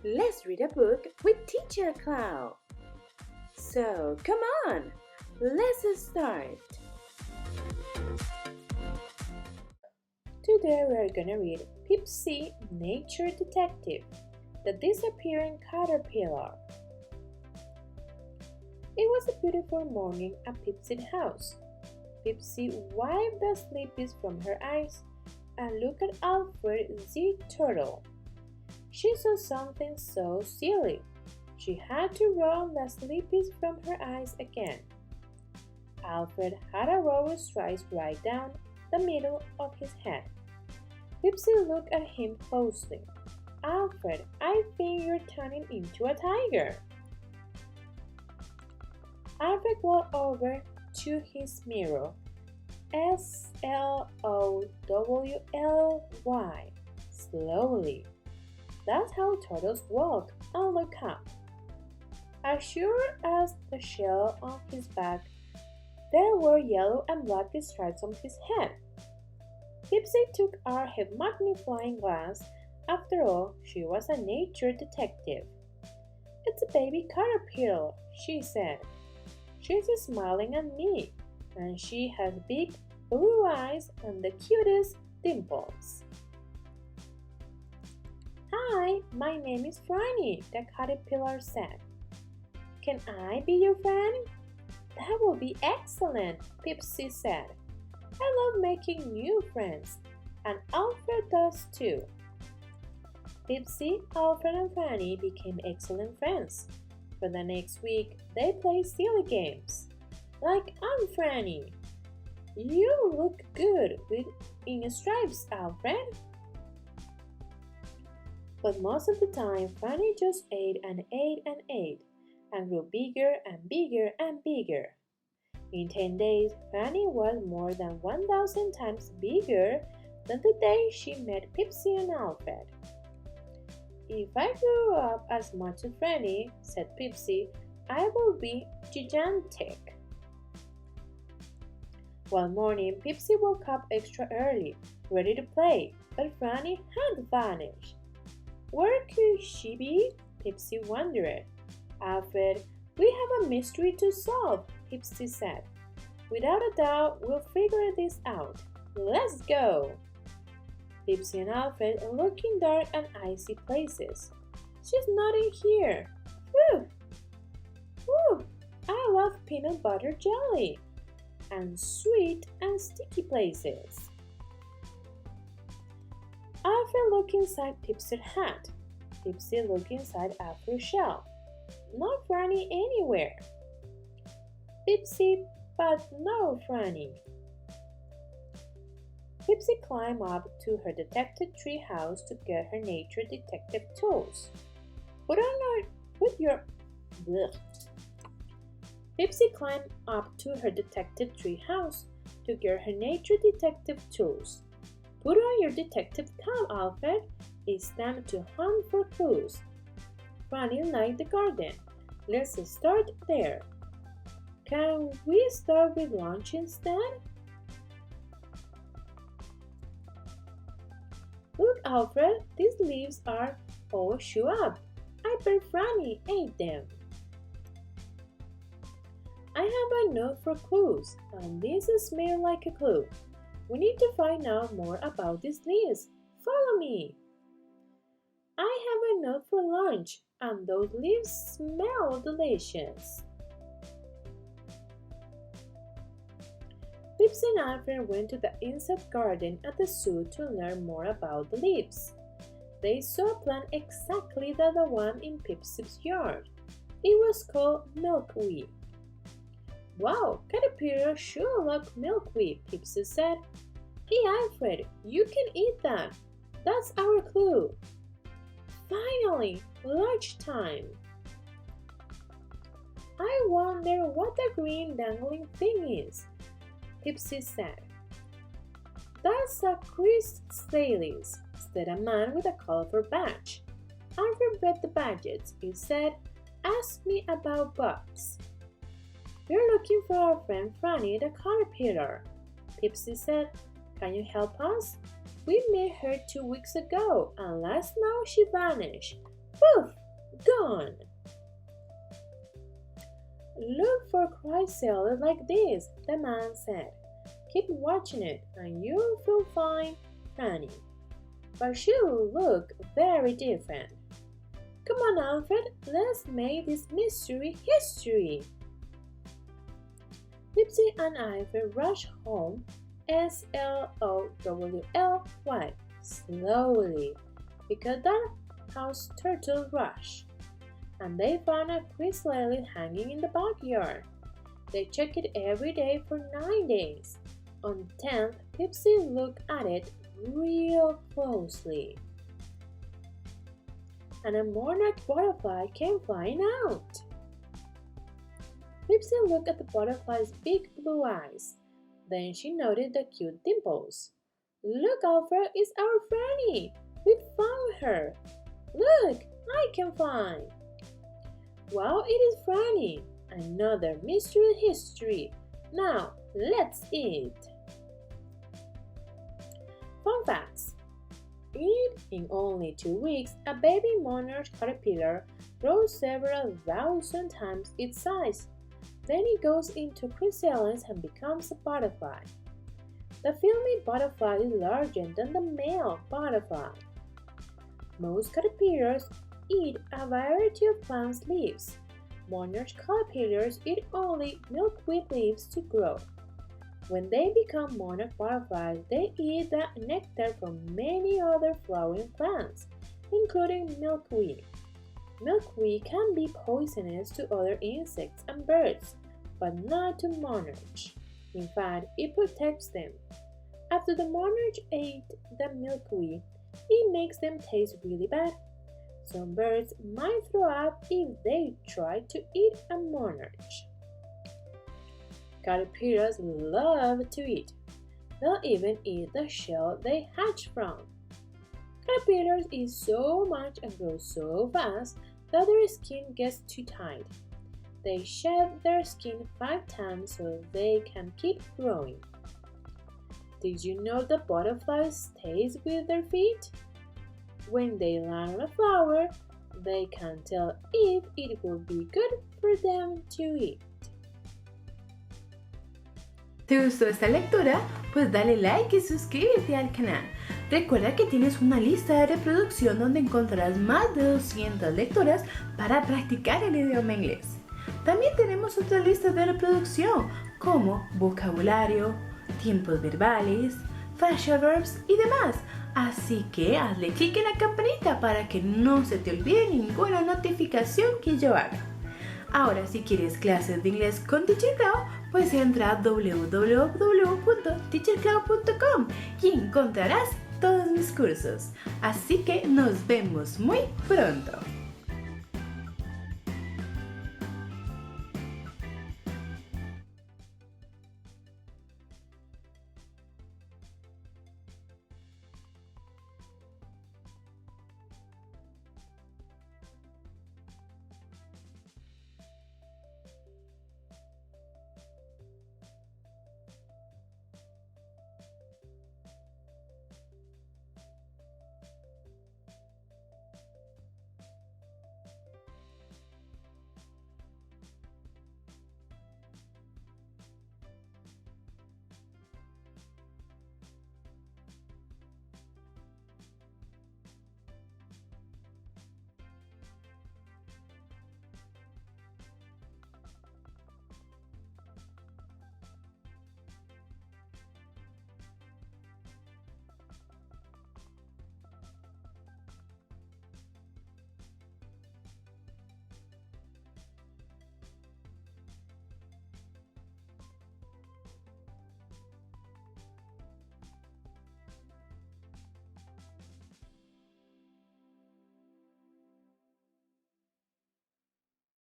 Let's read a book with Teacher Clau. So, come on, let's start. Today we are gonna read Pipsie Nature Detective, The Disappearing Caterpillar. It was a beautiful morning at Pipsie's house. Pipsie wiped the sleepies from her eyes and looked at Alfred the turtle. She saw something so silly. She had to roll the sleepies from her eyes again. Alfred had a row of stripes right down the middle of his head. Pipsie looked at him closely. Alfred, I think you're turning into a tiger. Alfred walked over to his mirror. Slowly. Slowly. That's how turtles walk and look up. As sure as the shell on his back, there were yellow and black stripes on his head. Pipsie took out her magnifying glass. After all, she was a nature detective. It's a baby caterpillar, she said. She's smiling at me, and she has big blue eyes and the cutest dimples. Hi, my name is Franny, the caterpillar said. Can I be your friend? That will be excellent, Pipsie said. I love making new friends, and Alfred does too. Pipsie, Alfred, and Franny became excellent friends. For the next week, they played silly games. Like I'm Franny. You look good in stripes, Alfred. But most of the time, Franny just ate and ate and ate, and grew bigger and bigger and bigger. In 10 days, Franny was more than 1,000 times bigger than the day she met Pipsie and Alfred. If I grew up as much as Franny, said Pipsie, I will be gigantic. One morning, Pipsie woke up extra early, ready to play, but Franny had vanished. Where could she be? Pipsie wondered. Alfred, we have a mystery to solve, Pipsie said. Without a doubt, we'll figure this out. Let's go! Pipsie and Alfred look in dark and icy places. She's not in here. Whew! Whew! I love peanut butter jelly and sweet and sticky places. Alfred looked inside Pipsie's hat. Pipsie looked inside Alfred's shell. Not Franny anywhere. Pipsie, but no Franny. Pipsie climbed up to her detective tree house to get her nature detective tools. Pipsie climbed up to her detective tree house to get her nature detective tools. Put on your detective cap, Alfred. It's time to hunt for clues. Franny liked the garden. Let's start there. Can we start with lunch instead? Look, Alfred, these leaves are all chewed up. I bet Franny ate them. I have a note for clues, and this smells like a clue. We need to find out more about these leaves. Follow me. I have a note for lunch, and those leaves smell delicious. Pipsie and Alfred went to the insect garden at the zoo to learn more about the leaves. They saw a plant exactly like the one in Pipsie's yard. It was called milkweed. Wow, caterpillars sure like milkweed, Pipsie said. Hey Alfred, you can eat that. That's our clue. Finally, lunchtime. I wonder what the green dangling thing is, Pipsie said. That's a chrysalis, said a man with a colorful badge. Alfred read the badges. It said, Ask me about bugs. We're looking for our friend Franny the caterpillar, Pipsie said. Can you help us? We met her 2 weeks ago, and last night she vanished. Poof! Gone! Look for chrysalis like this, the man said. Keep watching it and you'll feel fine, Franny. But she'll look very different. Come on, Alfred, let's make this mystery history. Pipsie and Alfred rushed home, slowly, slowly, because that house turtle rushed. And they found a chrysalis hanging in the backyard. They checked it every day for 9 days. On the 10th, Pipsie looked at it real closely. And a monarch butterfly came flying out. Pipsie looked at the butterfly's big blue eyes. Then she noted the cute dimples. Look, Alfred, it's our Franny. We found her. Look, I can fly. Wow, it is Franny. Another mystery history. Now, let's eat. Fun facts. In only 2 weeks, a baby monarch caterpillar grows several thousand times its size. Then it goes into chrysalis and becomes a butterfly. The female butterfly is larger than the male butterfly. Most caterpillars eat a variety of plant leaves. Monarch caterpillars eat only milkweed leaves to grow. When they become monarch butterflies, they eat the nectar from many other flowering plants, including milkweed. Milkweed can be poisonous to other insects and birds, but not to monarchs. In fact, it protects them. After the monarch ate the milkweed, it makes them taste really bad. Some birds might throw up if they try to eat a monarch. Caterpillars love to eat. They'll even eat the shell they hatch from. Caterpillars eat so much and grow so fast that their skin gets too tight. They shed their skin 5 times so they can keep growing. Did you know that butterflies taste with their feet? When they land on a flower, they can tell if it will be good for them to eat. ¿Te gustó esta lectura? Pues dale like y suscríbete al canal. Recuerda que tienes una lista de reproducción donde encontrarás más de 200 lecturas para practicar el idioma inglés. También tenemos otras listas de reproducción como vocabulario, tiempos verbales, phrasal verbs y demás. Así que hazle clic en la campanita para que no se te olvide ninguna notificación que yo haga. Ahora, si quieres clases de inglés con Teacher Clau, pues entra a www.teacherclau.com y encontrarás todos mis cursos. Así que nos vemos muy pronto.